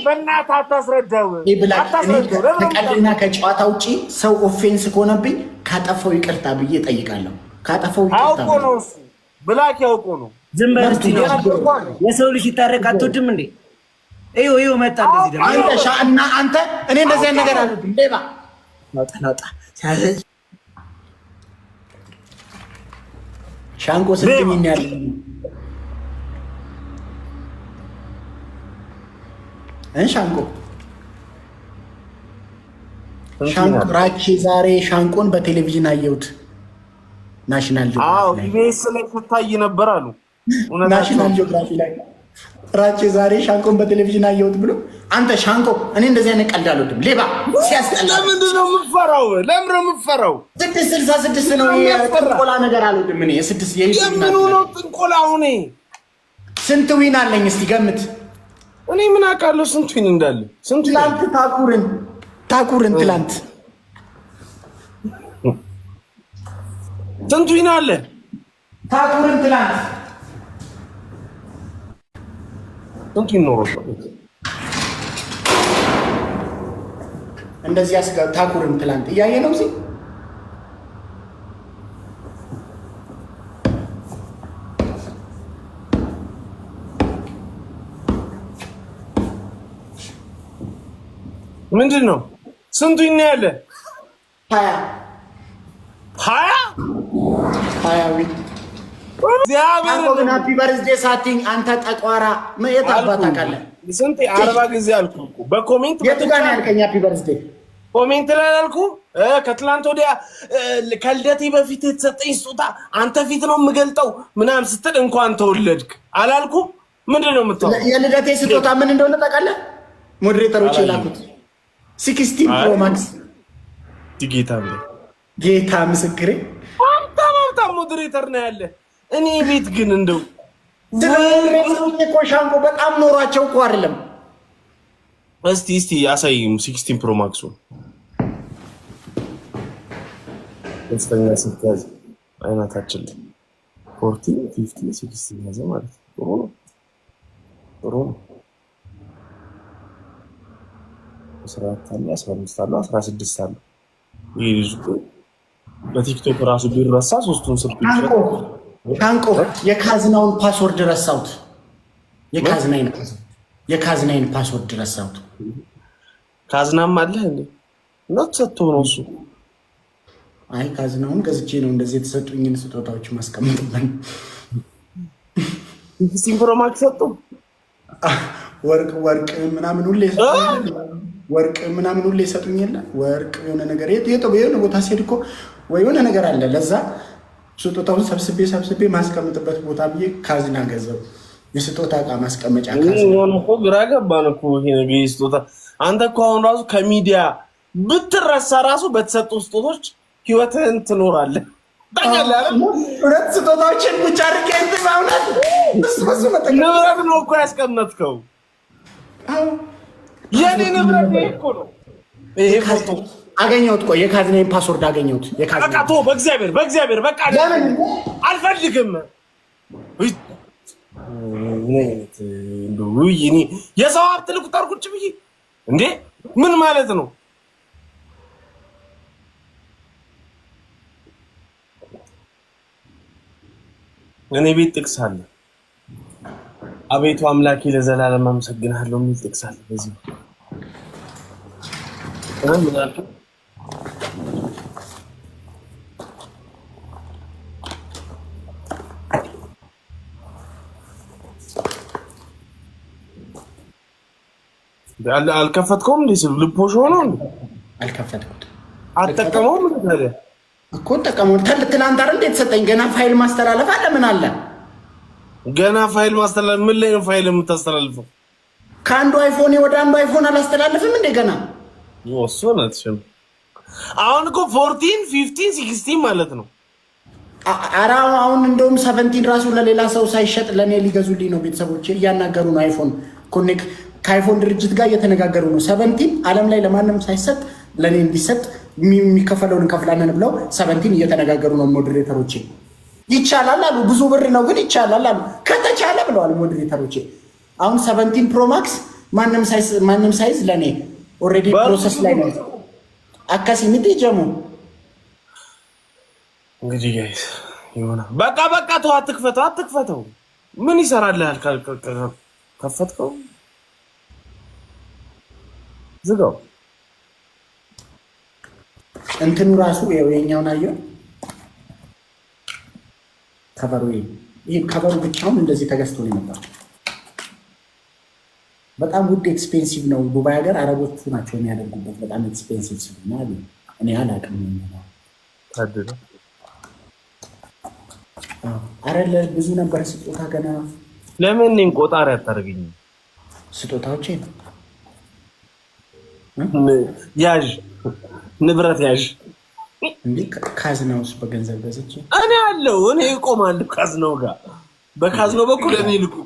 በእናትህ አታስረዳው። ከቀልድና ከጨዋታ ውጪ ሰው ኦፌንስ ከሆነብኝ ካጠፋው ይቅርታ ብዬ እጠይቃለሁ። ካጠፋው ይቅርታ አውቆ ነው እሱ ብላክ ያውቆ ነው። ዝም በል እስቲ የሰው ልጅ ሲታረቅ አትወድም እንዴ? እዩ መጣ እንደዚህ ደግሞ አንተ ሻና አንተ እኔ እንደዚህ አይነት ነገር አልወድም። ሌባ ናጣ ሲያዘዝ ሻንቆ ስልኝ ያለ ሻንቆ ራቼ ዛሬ ሻንቆን በቴሌቪዥን አየሁት። ናሽናል ጂኦግራፊ ኢቢኤስ ላይ ተታይ ነበር አሉ። ናሽናል ጂኦግራፊ ላይ ራቼ ዛሬ ሻንቆን በቴሌቪዥን አየሁት ብሎ አንተ ሻንቆ እኔ እንደዚህ አይነት ቀልድ አልወድም። ሌባ ሲያስጠላ ለምንድን ነው የምትፈራው? ለምን ነው የምትፈራው? 666 ነው የጥንቆላ ነገር አልወድም እኔ። የስድስት የምኑ ነው ጥንቆላ? አሁን ስንት ዊን አለኝ እስቲ ገምት። እኔ ምን አውቃለሁ ስንት ዊን እንዳለ? ስንት ትላንት ታኩርን ትላንት ስንት ዊን አለ? ታኩርን ትላንት ስንት ዊን ኖሮ እንደዚህ ያስጋ ታኩርን ትላንት እያየ ነው እዚህ ምንድን ነው ስንቱ ይናያለ? 20 እግዚአብሔር ሃፒ በርዝዴ ሳቲንግ አንተ ጠቋራ የት አባት አውቃለህ? ስንት 40 ጊዜ አልኩ እኮ በኮሜንት የቱ ጋር ነው ያልከኝ? ሃፒ በርዝዴ ኮሜንት ላይ አልኩ። ከትላንት ወዲያ ከልደቴ በፊት የተሰጠኝ ስጦታ አንተ ፊት ነው የምገልጠው ምናምን ስትል እንኳን ተወለድክ አላልኩ? ምንድን ነው የምትለው? የልደቴ ስጦታ ምን እንደሆነ ታውቃለህ? ሞዴሬተሮች የላኩት 16 ፕሮ ማክስ ጌታ ምስክሬ በጣም ሞዴሬተር ነው ያለ። እኔ ቤት ግን እንደው እኮ ሻንቆ በጣም ኖሯቸው እኮ አይደለም። እስቲ አሳይም 16 ፕሮ ማክሱ ደስተኛ ስትያዝ አይናታችን 40 50 60 ያዘ ማለት ጥሩ ነው። 14 አለ 15 አለ 16 አለ። ይሄ ልጅ በቲክቶክ ራሱ ቢረሳ ሶስቱን ስልክ ሻንቆ የካዝናውን ፓስወርድ ረሳሁት። የካዝናይን ፓስወርድ ረሳሁት። ካዝናም አለ እንዴ? ነው ተሰጥቶ ነው እሱ። አይ ካዝናውን ገዝቼ ነው እንደዚህ የተሰጡኝን ስጦታዎች ማስቀመጥበት። ሲምፕሮ ማክስ ሰጡ ወርቅ ምናምን ሁሌ ይሰጡኝ የለ ወርቅ የሆነ ነገር የሆነ ቦታ ሲሄድ እኮ ወይ የሆነ ነገር አለ። ለዛ ስጦታውን ሰብስቤ ማስቀምጥበት ቦታ ብዬ ካዝና ገዛው። የስጦታ እቃ ማስቀመጫ ካዝና እኮ ግራ ገባን እኮ ይሄ ነገር ስጦታ። አንተ እኮ አሁን ራሱ ከሚዲያ ብትረሳ ራሱ በተሰጡ ስጦታዎች ህይወትህን ትኖራለህ። ሁለት ስጦታዎችን ቁጭ አድርጌ ንብረት ነው እኮ ያስቀመጥከው። የኔ ንብረት እኮ ነው ይሄ ፎቶ አገኘሁት። ቆይ የካዝናዬን ፓስወርድ አገኘሁት። በቃ ቶ በእግዚአብሔር በቃ አልፈልግም። የሰው ሀብት ልቁጠር ቁጭ ብዬ እንዴ? ምን ማለት ነው? እኔ ቤት ጥቅስ አለ። አቤቱ አምላኬ ለዘላለም አመሰግናለሁ የሚል ጥቅስ አለ። በዚህ ምን አልኩ? አልከፈትከውም እንዴ? ስሉ ልፖሽ ሆኖ እንዴ? አልከፈትኩትም። አትጠቀመውም እንዴ? ታዲያ እኮ ተጠቀመው። ትላንት አይደል እንዴ ተሰጠኝ? ገና ፋይል ማስተላለፍ አለ። ምን አለ ገና ፋይል ማስተላለፍ? ምን ላይ ነው ፋይል የምታስተላልፈው? ከአንዱ አይፎን ወደ አንዱ አይፎን አላስተላልፍም እንዴ? ገና ወሰነትሽም። አሁን እኮ 14 15 16 ማለት ነው። ኧረ አሁን እንደውም 17 ራሱ ለሌላ ሰው ሳይሸጥ ለኔ ሊገዙልኝ ነው። ቤተሰቦቼ እያናገሩ ነው። አይፎን ኮኔክት ከአይፎን ድርጅት ጋር እየተነጋገሩ ነው። 17 ዓለም ላይ ለማንም ሳይሰጥ ለኔ እንዲሰጥ የሚከፈለውን እንከፍላለን ብለው 17 እየተነጋገሩ ነው። ሞዴሬተሮቼ ይቻላል አሉ። ብዙ ብር ነው ግን ይቻላል አሉ። ከተቻለ ብለዋል ሞዴሬተሮቼ። አሁን 17 ፕሮ ማክስ ማንም ሳይዝ ለኔ ኦሬዲ ፕሮሰስ ላይ ነው። አካሲ ምት ጀሙ እንግዲህ ጋይስ ይሆና በቃ ተው፣ አትክፈተው። ምን ይሰራልሃል? ከፈትከው ዝጋው። እንትኑ ራሱ የኛውን አየው ከበሩ ይሄ ከበሩ ብቻውን እንደዚህ ተገዝቶ ነው የመጣው። በጣም ውድ ኤክስፔንሲቭ ነው። ዱባይ ሀገር አረቦቹ ናቸው የሚያደርጉበት። በጣም ኤክስፔንሲቭ ስለሆነ አሉ። እኔ አላውቅም ነው ታድለ አረለ ብዙ ነበር ስጦታ ገና። ለምን እንቆጣሪ አታርግኝ? ስጦታዎቼ ያዥ ንብረት ያዥ እንዴ ካዝናውስ በገንዘብ ገዝቼ እኔ አለው እኔ እቆማለሁ ካዝናው ጋር። በካዝናው በኩል እኔ ልኩ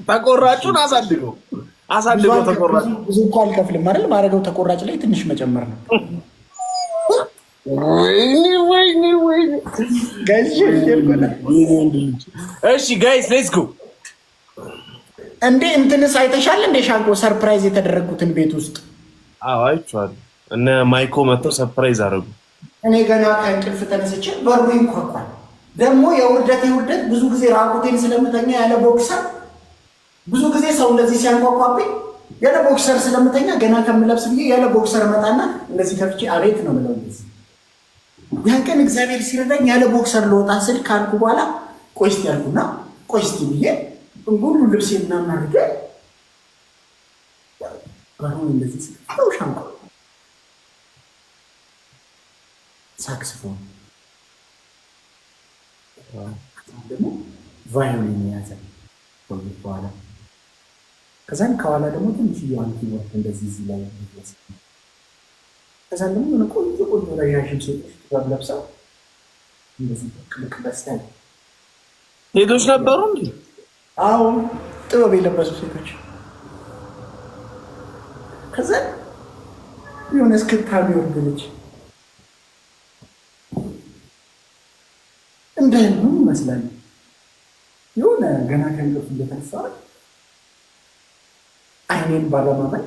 ተቆራጩን አሳድገው ተቆራጭ ብዙ እኮ አልከፍልም አይደል? ማረገው ተቆራጭ ላይ ትንሽ መጨመር ነው። ወይኔ እሺ ጋይስ ሌትስ ጎ። እንዴ እንትንስ አይተሻል እንዴ ሻንቆ ሰርፕራይዝ የተደረጉትን ቤት ውስጥ? አዎ አይቼዋለሁ። እነ ማይኮ መጥተው ሰርፕራይዝ አደረጉ። እኔ ገና ከእንቅልፍ ተነስቼ በሩ ይንኳኳል። ደግሞ የውርደት ብዙ ጊዜ ራቁቴን ስለምተኛ ያለ ቦክሰር ብዙ ጊዜ ሰው እንደዚህ ሲያንኳኳብኝ ያለ ቦክሰር ስለምተኛ ገና ከምለብስ ብዬ ያለ ቦክሰር መጣና እንደዚህ ከፍቼ አቤት ነው የምለው። እንደዚህ ያን ቀን እግዚአብሔር ሲረዳኝ ያለ ቦክሰር ልወጣ ስል ካልኩ በኋላ ቆይ እስኪ ያልኩና ቆይ እስኪ ብዬ ሁሉ ልብሴን ምናምን አድርጌ በሩን እንደዚህ ስለው ሻንቆ ሳክስፎን ደግሞ ቫዮሊን የያዘ በኋላ ከዛን ከኋላ ደግሞ ትንሽ ኪቦርድ እንደዚህ እዚህ ላይ ከዛን ደግሞ የሆነ ቆንጆ ረዣዥም ሴቶች ጥበብ ለብሰው እንደዚህ ቅልቅ በስታል ሴቶች ነበሩ እንዴ? አዎ ጥበብ የለበሱ ሴቶች። ከዛን የሆነ እስክታ ቢወርድ ልጅ እንደህልሙ ይመስላል። የሆነ ገና ከእንቅልፍ እንደተነሳ አይኔን ባለማመን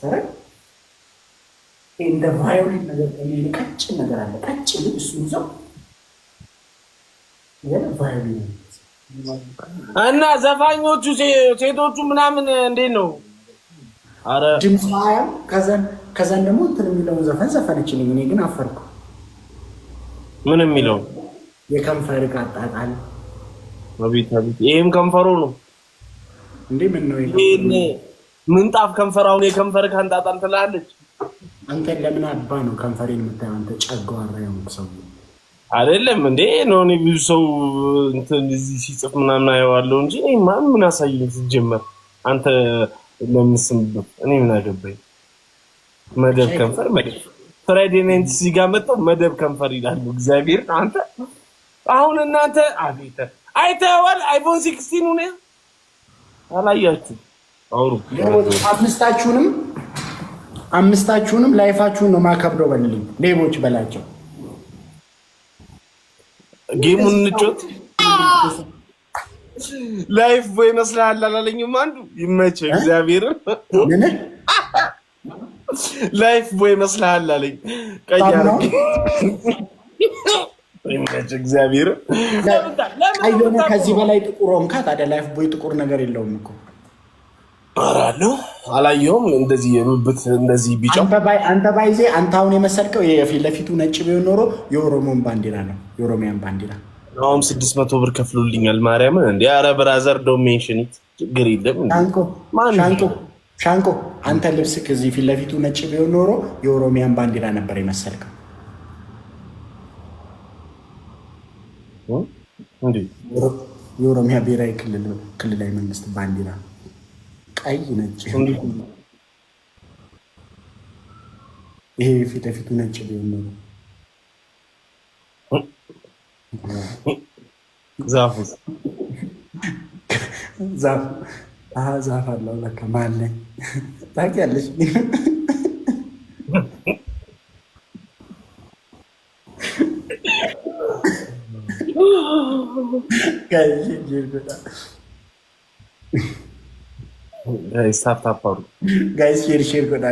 ሰረ እንደ ቫዮሊን ነገር ቀጭን ነገር አለ። ቀጭን እሱ ይዘው ቫዮሊን እና ዘፋኞቹ ሴቶቹ ምናምን እንዴት ነው? አረ ድምፃውያን ከዛን ደግሞ እንትን የሚለውን ዘፈን ዘፈነችልኝ። እኔ ግን አፈርኩ። ምን የሚለው? የከንፈር ቃጣጣል። አቤት ይሄም ከንፈሩ ነው እንዴ? ምን ነው ይሄ? ምንጣፍ ከንፈራውን የከንፈር ካንጣጣል ትላለች። አንተ ለምን አባ ነው ከንፈሬን የምታየው? አንተ ጨጓራ የሆንክ ሰው አይደለም እንዴ? ነው እኔ ብዙ ሰው እንትን እዚህ ሲጽፍ ምናምን አየዋለሁ እንጂ ምን አሳየኝ ሲጀመር። አንተ ለምስምበት እኔ ምን አገባኝ? መደብ ከንፈር መደብ ፍራይዴ ናይት እዚህ ጋር መጣው መደብ ከንፈር ይላሉ። እግዚአብሔር አንተ አሁን እናንተ አቤት አይተዋል። አይፎን 16 ነው አላያችሁ? አውሩ አምስታችሁንም ላይፋችሁን ነው ማከብረው። በልልኝ ሌቦች በላቸው። ጌሙን እንጮት ላይፍ ቦይ መስላል አላለኝም። አንዱ ይመች እግዚአብሔር ምን ላይፍ ቦይ መስላል አለኝ። ቀያረ ይመች እግዚአብሔር አይሆነ ከዚህ በላይ ጥቁር ሆንካ ታዲያ ላይፍ ቦይ ጥቁር ነገር የለውም እኮ አራለው አላየሁም። እንደዚህ የብብት እንደዚህ ቢጫ አንተ ባይዜ አንተ አሁን የመሰልከው የፊት ለፊቱ ነጭ ቢሆን ኖሮ የኦሮሞን ባንዲራ ነው የኦሮሚያን ባንዲራ። አሁን 600 ብር ከፍሎልኛል። ማርያምን እንዴ! አረ ብራዘር ዶንት ሜንሽን ኢት ችግር የለም። ሻንቆ አንተ ልብስ ከዚህ ፊት ለፊቱ ነጭ ቢሆን ኖሮ የኦሮሚያን ባንዲራ ነበር የመሰልከው። እንዴ የኦሮሚያ ብሔራዊ ክልላዊ መንግስት ባንዲራ ቀይ ነጭ። ይሄ ፊት ለፊቱ ነጭ ቢሆን ኖሮ ዛፍ አለው ለካ መሀል ላይ ታውቂያለሽ። ጋይስ ታፕ ታፕ አሉ ጋይስ ሼር ሼር ጎዳ